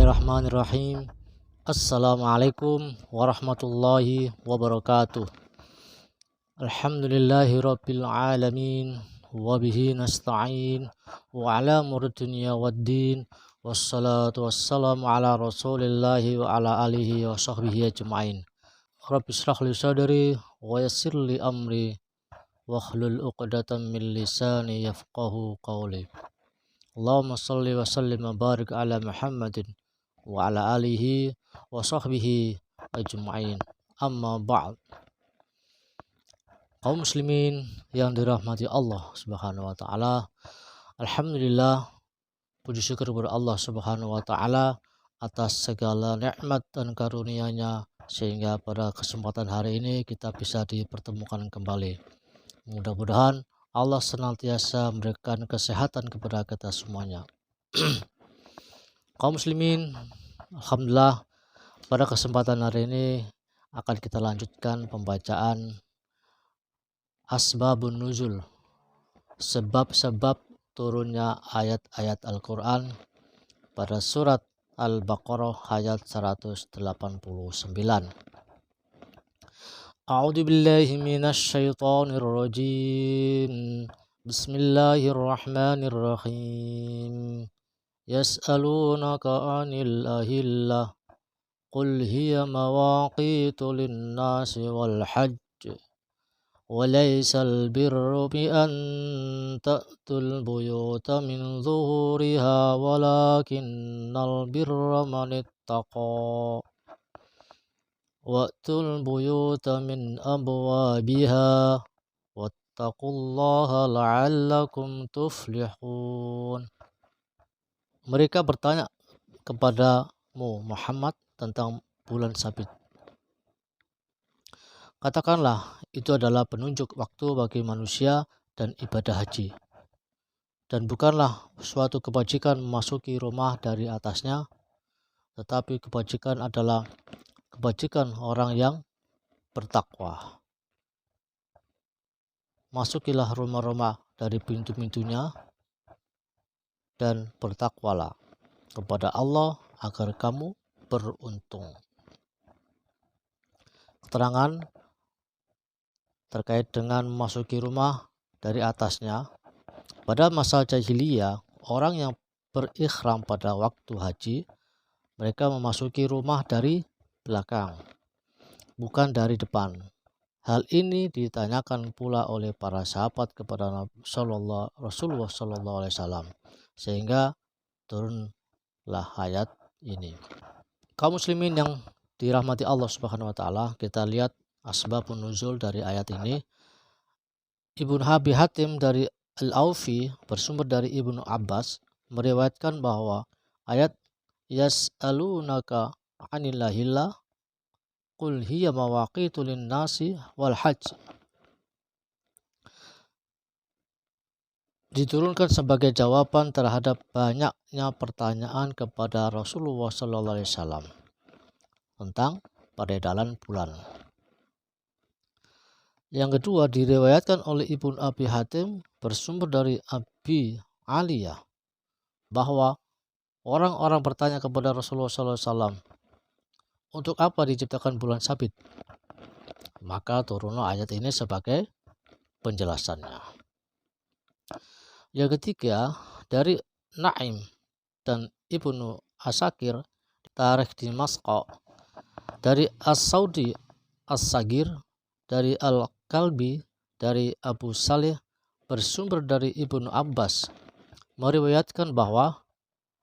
Bismillahirrahmanirrahim. Assalamualaikum warahmatullahi wabarakatuh. Alhamdulillahi rabbil alamin. Wabihi nasta'in. Wa ala umuri dunya waddin. Wassalatu wassalamu ala rasulillahi wa ala alihi wa sahbihi ajma'in. Rabbi shrah li sadri wa yassir li amri wahlul 'uqdatam min lisani yafqahu qawli. Allahumma shalli wa sallim wa barik ala Muhammadin wa ala alihi wa sahbihi ajma'in. Amma ba'd. Kaum muslimin yang dirahmati Allah Subhanahu wa taala, alhamdulillah, puji syukur kepada Allah Subhanahu wa taala atas segala nikmat dan karunia-Nya sehingga pada kesempatan hari ini kita bisa dipertemukan kembali. Mudah-mudahan Allah senantiasa memberikan kesehatan kepada kita semuanya. Kaum muslimin, alhamdulillah, pada kesempatan hari ini akan kita lanjutkan pembacaan Asbabun Nuzul, sebab-sebab turunnya ayat-ayat Al-Quran pada surat Al-Baqarah ayat 189. A'udzu billahi minasy syaithanir rajim. Bismillahirrahmanirrahim. Yas'alunaka 'anil ahillah qul hiya mawaqitu lin-nasi wal hajj wa laysal birru bi an ta'tul buyuta min zuhuriha walakinnal birra man ittaqa wa'tul buyuta min abwabiha wattaqullaha la'allakum tuflihun. Mereka bertanya kepadamu Muhammad tentang bulan sabit. Katakanlah, itu adalah penunjuk waktu bagi manusia dan ibadah haji. Dan bukanlah suatu kebajikan memasuki rumah dari atasnya, tetapi kebajikan adalah kebajikan orang yang bertakwa. Masukilah rumah-rumah dari pintu-pintunya dan bertakwalah kepada Allah agar kamu beruntung. Keterangan terkait dengan memasuki rumah dari atasnya. Pada masa jahiliyah, orang yang berikhram pada waktu haji, mereka memasuki rumah dari belakang, bukan dari depan. Hal ini ditanyakan pula oleh para sahabat kepada Rasulullah Sallallahu Alaihi Wasallam, sehingga turunlah ayat ini. Kaum muslimin yang dirahmati Allah Subhanahu wa taala, kita lihat asbabun nuzul dari ayat ini. Ibnu Abi Hatim dari Al-Aufi bersumber dari Ibnu Abbas meriwayatkan bahwa ayat yas'alunaka 'anil ahillah qul hiya mawaqitu lin-nasi wal hajj diturunkan sebagai jawaban terhadap banyaknya pertanyaan kepada Rasulullah Sallallahu Alaihi Wasallam tentang peredaran bulan. Yang kedua, diriwayatkan oleh Ibnu Abi Hatim bersumber dari Abi Aliyah bahwa orang-orang bertanya kepada Rasulullah Sallallahu Alaihi Wasallam, untuk apa diciptakan bulan sabit? Maka turunlah ayat ini sebagai penjelasannya. Yang ketiga, dari Naim dan Ibnu Asakir, Tarikh Dimashq, dari As-Saudi As-Sagir, dari Al-Kalbi, dari Abu Salih, bersumber dari Ibnu Abbas, meriwayatkan bahwa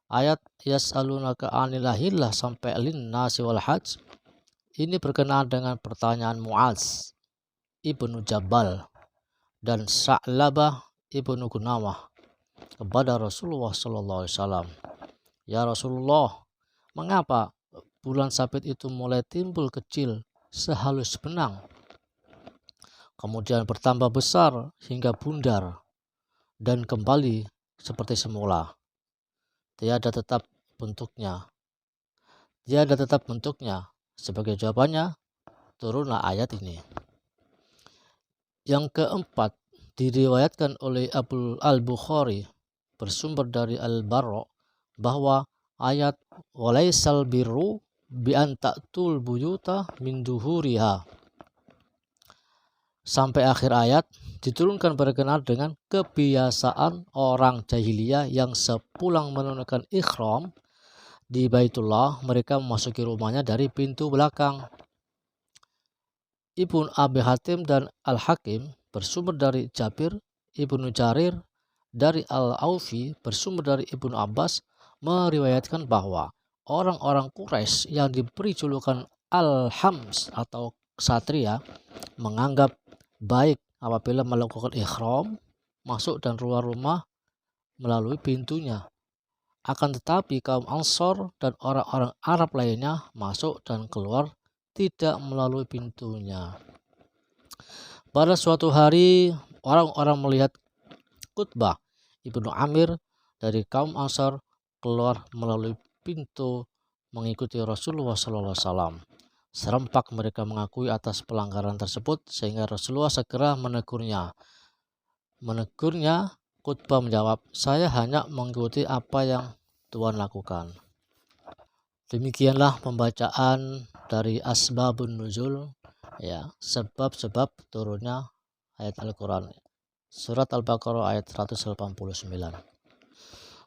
ayat yas'alunaka 'anil ahillah sampai lin nasi wal hajj ini berkenaan dengan pertanyaan Mu'adz Ibnu Jabal dan Sa'labah Ibnu Gunawah kepada Rasulullah Sallallahu Alaihi Wasallam. Ya Rasulullah, mengapa bulan sabit itu mulai timbul kecil sehalus benang, kemudian bertambah besar hingga bundar dan kembali seperti semula? Tiada tetap bentuknya. Sebagai jawabannya, turunlah ayat ini. Yang keempat, diriwayatkan oleh Al-Bukhari bersumber dari Al-Barra bahwa ayat walaisal birru bi an ta'tul buyuta min duhuriha sampai akhir ayat diturunkan berkenaan dengan kebiasaan orang jahiliyah yang sepulang menunaikan ihram di Baitullah mereka memasuki rumahnya dari pintu belakang. Ibnu Abi Hatim dan Al-Hakim bersumber dari Jabir, Ibnu Jarir dari Al-Aufi bersumber dari Ibnu Abbas meriwayatkan bahwa orang-orang Quraisy yang diberi julukan Al-Hams atau Ksatria menganggap baik apabila melakukan ihram masuk dan keluar rumah melalui pintunya. Akan tetapi kaum Ansor dan orang-orang Arab lainnya masuk dan keluar tidak melalui pintunya. Pada suatu hari orang-orang melihat Qutbah Ibnu Amir dari kaum Ansor keluar melalui pintu mengikuti Rasulullah SAW. Serempak mereka mengakui atas pelanggaran tersebut sehingga Rasulullah segera menegurnya. Qutbah menjawab, "Saya hanya mengikuti apa yang Tuhan lakukan." Demikianlah pembacaan dari Asbabun Nuzul, ya, sebab-sebab turunnya ayat Al-Quran. Surat Al-Baqarah ayat 189.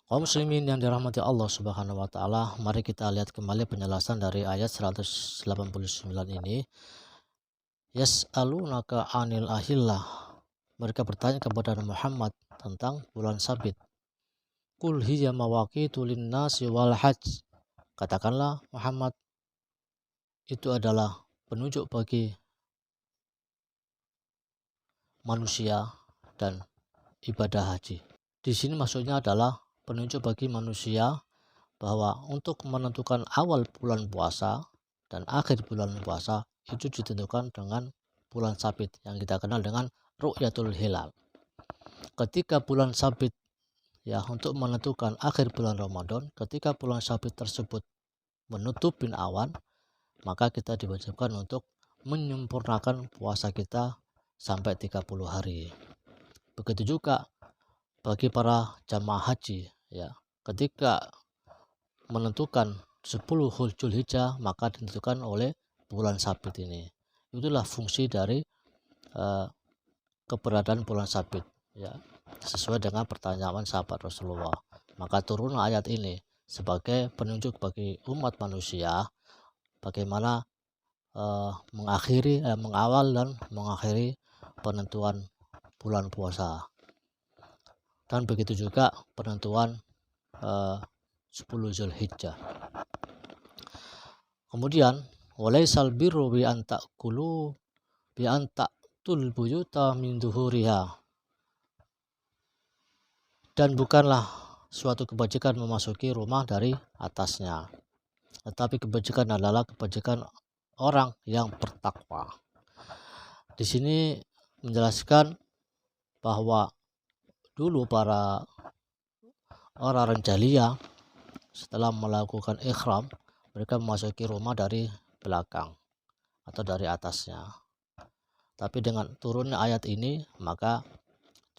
Kaum muslimin yang dirahmati Allah Subhanahu wa taala, mari kita lihat kembali penjelasan dari ayat 189 ini. Yas'alunaka 'anil ahillah. Mereka bertanya kepada Muhammad tentang bulan sabit. Qul hiya mawaqitu lin-nasi wal hajj. Katakanlah Muhammad, itu adalah penunjuk bagi manusia dan ibadah haji. Di sini maksudnya adalah penunjuk bagi manusia bahwa untuk menentukan awal bulan puasa dan akhir bulan puasa itu ditentukan dengan bulan sabit yang kita kenal dengan ru'yatul hilal. Ketika bulan sabit, ya, untuk menentukan akhir bulan Ramadan, ketika bulan sabit tersebut menutup bin awan, maka kita diwajibkan untuk menyempurnakan puasa kita sampai 30 hari. Begitu juga bagi para jamaah haji, ya, ketika menentukan 10 Zulhijjah maka ditentukan oleh bulan sabit ini. Itulah fungsi dari keberadaan bulan sabit, ya, sesuai dengan pertanyaan sahabat Rasulullah. Maka turun ayat ini sebagai penunjuk bagi umat manusia bagaimana mengawal dan mengakhiri penentuan bulan puasa. Dan begitu juga penentuan 10 Zulhijjah. Kemudian walaisal birru bi an ta'tul buyuta min duhuriha. Dan bukanlah suatu kebajikan memasuki rumah dari atasnya, tetapi kebajikan adalah kebajikan orang yang bertakwa. Di sini menjelaskan bahwa dulu para orang-orang jahiliyah setelah melakukan ihram mereka memasuki rumah dari belakang atau dari atasnya. Tapi dengan turunnya ayat ini maka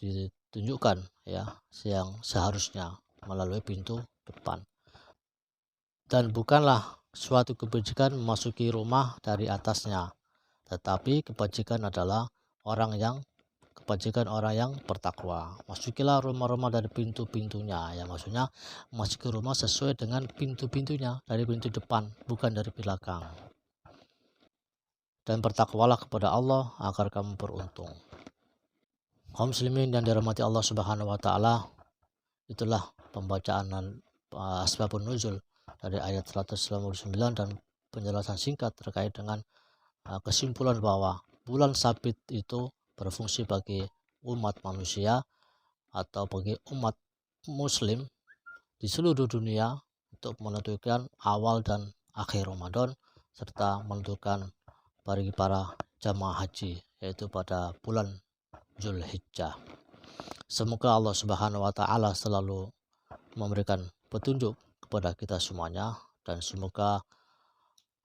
ditunjukkan, ya, yang seharusnya melalui pintu depan. Dan bukanlah suatu kebajikan memasuki rumah dari atasnya, tetapi kebajikan adalah orang yang bertakwa. Masukilah rumah-rumah dari pintu-pintunya, ya, maksudnya masuki rumah sesuai dengan pintu-pintunya, dari pintu depan bukan dari belakang. Dan bertakwalah kepada Allah agar kamu beruntung. Kaum muslimin yang dirahmati Allah Subhanahu wa taala, itulah pembacaan Asbabun Nuzul dari ayat 199 dan penjelasan singkat terkait dengan kesimpulan bahwa bulan sabit itu berfungsi bagi umat manusia atau bagi umat muslim di seluruh dunia untuk menentukan awal dan akhir Ramadan serta menentukan bagi para jamaah haji, yaitu pada bulan Zulhijjah. Semoga Allah Subhanahu wa taala selalu memberikan petunjuk kepada kita semuanya, dan semoga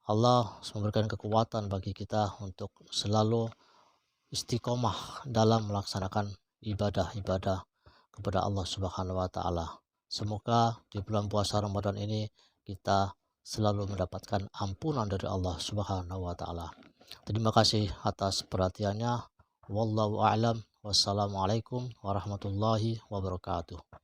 Allah memberikan kekuatan bagi kita untuk selalu istiqomah dalam melaksanakan ibadah-ibadah kepada Allah Subhanahu wa taala. Semoga di bulan puasa Ramadan ini kita selalu mendapatkan ampunan dari Allah Subhanahu wa taala. Terima kasih atas perhatiannya. Wallahu a'lam. Wassalamualaikum warahmatullahi wabarakatuh.